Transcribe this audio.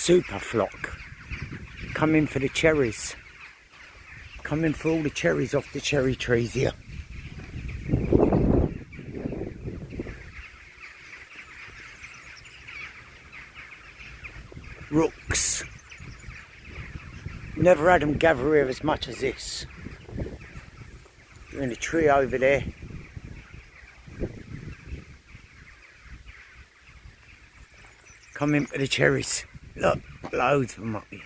super flock. Coming for the cherries. Coming for all the cherries off the cherry trees here. Rooks. Never had them gather here as much as this. They're in a tree over there. Coming for the cherries. Look, loads of them up here.